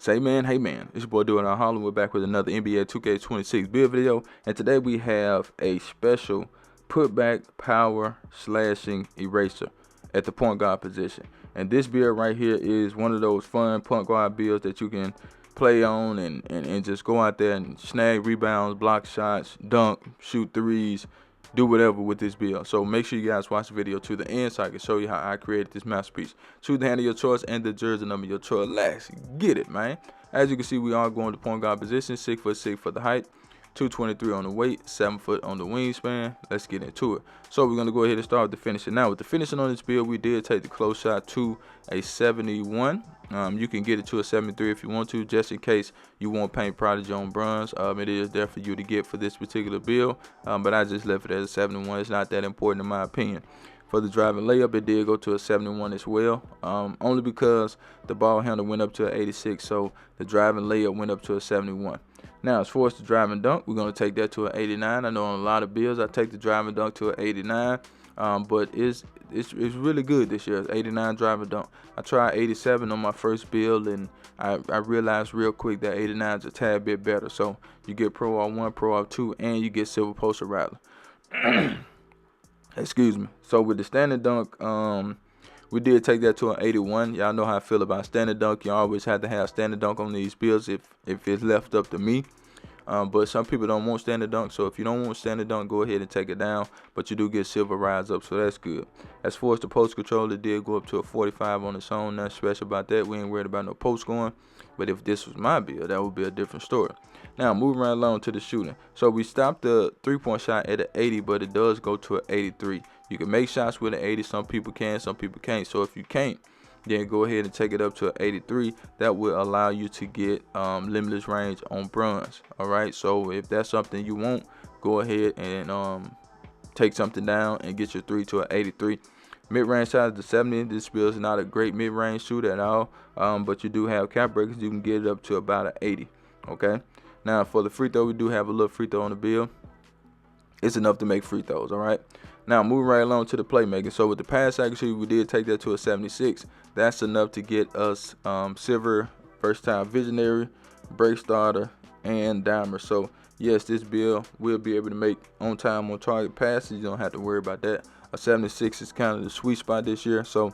Say man, hey man, it's your boy doing our Harlem. We're back with another NBA 2K26 build video, and today we have a special putback power slashing eraser at the point guard position. And this build right here is one of those fun point guard builds that you can play on and just go out there and snag rebounds, block shots, dunk, shoot threes, do whatever with this build. So make sure you guys watch the video to the end so I can show you how I created this masterpiece. Choose the hand of your choice and the jersey number of your choice. Let's get it, man. As you can see, we are going to point guard position. 6'6" for the height, 223 on the weight, 7 foot on the wingspan. Let's get into it. So we're going to go ahead and start with the finishing. Now with the finishing on this build, we did take the close shot to a 71. You can get it to a 73 if you want to, just in case you want Paint Prodigy on bronze. It is there for you to get for this particular build, but I just left it as a 71. It's not that important in my opinion. For the driving layup, it did go to a 71 as well, only because the ball handle went up to an 86, so the driving layup went up to a 71. Now, as far as the driving dunk, we're going to take that to an 89. I know on a lot of builds, I take the driving dunk to an 89, but it's really good this year. It's 89 driving dunk. I tried 87 on my first build, and I realized real quick that 89 is a tad bit better. So you get Pro R1, Pro R2, and you get Silver Poster Rattler. Excuse me. So with the standard dunk, we did take that to an 81. Y'all know how I feel about standard dunk. You always have to have standard dunk on these builds if it's left up to me. But some people don't want standard dunk, so if you don't want standard dunk, go ahead and take it down. But you do get silver rise up, so that's good. As far as the post control, it did go up to a 45 on its own. Nothing special about that. We ain't worried about no post scoring. But if this was my build, that would be a different story. Now, moving right along to the shooting. So we stopped the three-point shot at an 80, but it does go to an 83. You can make shots with an 80. Some people can, some people can't. So if you can't, then go ahead and take it up to an 83. That will allow you to get limitless range on bronze. All right, so if that's something you want, go ahead and take something down and get your 3 to an 83. Mid-range shot is the 70. This build is not a great mid-range shooter at all, but you do have cap breakers. You can get it up to about an 80. Okay, now for the free throw, we do have a little free throw on the build. It's enough to make free throws. All right. Now, moving right along to the playmaking. So with the pass accuracy, we did take that to a 76. That's enough to get us silver, versatile visionary, break starter, and dimer. So yes, this build will be able to make on time, on target passes. You don't have to worry about that. A 76 is kind of the sweet spot this year. So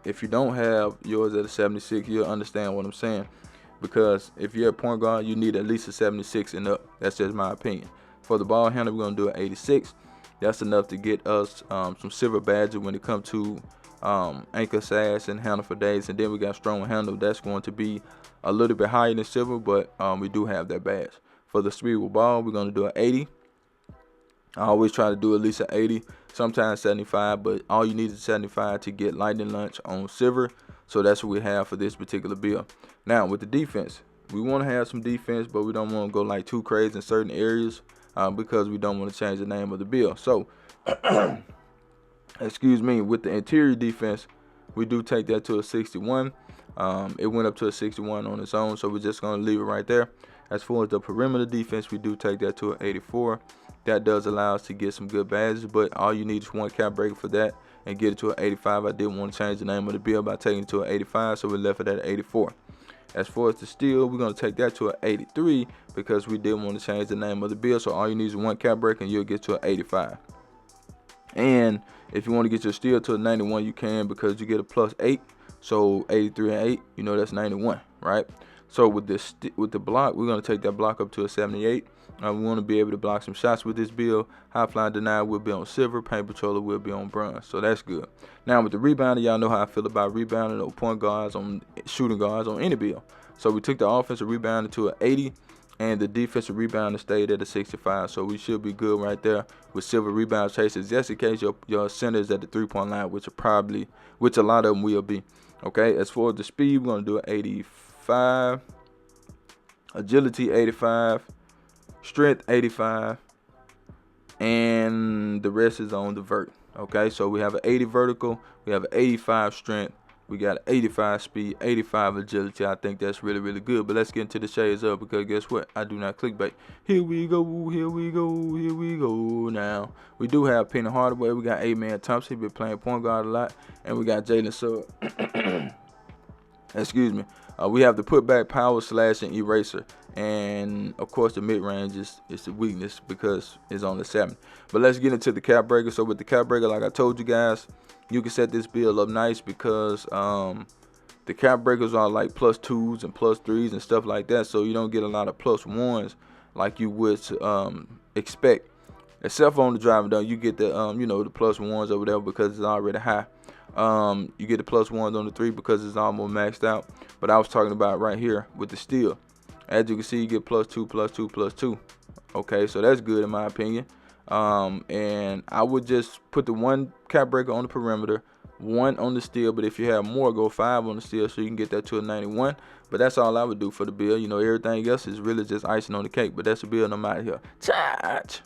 if you don't have yours at a 76, you'll understand what I'm saying. Because if you're a point guard, you need at least a 76 and up. That's just my opinion. For the ball handler, we're going to do an 86. That's enough to get us some silver badges when it comes to anchor sash and handle for days. And then we got strong handle. That's going to be a little bit higher than silver, but we do have that badge. For the speed with ball, we're going to do an 80. I always try to do at least an 80, sometimes 75, but all you need is 75 to get lightning lunch on silver. So that's what we have for this particular build. Now with the defense, we want to have some defense, but we don't want to go like too crazy in certain areas. Because we don't want to change the name of the build. So, excuse me, with the interior defense, we do take that to a 61. It went up to a 61 on its own, so we're just going to leave it right there. As far as the perimeter defense, we do take that to an 84. That does allow us to get some good badges, but all you need is one cap breaker for that and get it to an 85. I didn't want to change the name of the build by taking it to an 85, so we left it at 84. As far as the steal, we're going to take that to an 83 because we didn't want to change the name of the build. So all you need is one cap break and you'll get to an 85. And if you want to get your steal to a 91, you can because you get a +8. So 83 and 8, you know that's 91, right? So with the block, we're going to take that block up to a 78. We want to be able to block some shots with this build. High flying denial will be on silver. Paint patroller will be on bronze. So that's good. Now with the rebounding, y'all know how I feel about rebounding or point guards on shooting guards on any build. So we took the offensive rebounding to an 80, and the defensive rebounding stayed at a 65. So we should be good right there with silver rebound chases, just in case your center is at the 3-point line, which a lot of them will be. Okay. As for the speed, we're gonna do an 85, agility 85. Strength 85, and the rest is on the vert. Okay, so we have an 80 vertical, we have an 85 strength, we got an 85 speed, 85 agility. I think that's really, really good. But let's get into the shades up because guess what? I do not clickbait. Here we go, here we go, here we go. Now we do have Penny Hardaway. We got A-Man Thompson. He been playing point guard a lot, and we got Jalen Suggs. Excuse me. We have the putback, power, slash, and eraser. And of course the mid-range is the weakness because it's on the 7. But let's get into the cap breaker. So with the cap breaker, like I told you guys, you can set this build up nice because the cap breakers are like +2s and +3s and stuff like that, so you don't get a lot of +1s like you would expect. Except for on the driving dunk, you get the you know, the +1s over there because it's already high. You get the +1s on the 3 because it's almost maxed out. But I was talking about right here with the steel. As you can see, you get +2, +2, +2. Okay, so that's good in my opinion. And I would just put the 1 cap breaker on the perimeter, 1 on the steel, but if you have more, go 5 on the steel so you can get that to a 91. But that's all I would do for the build. You know, everything else is really just icing on the cake. But that's the build I'm out here. Charge.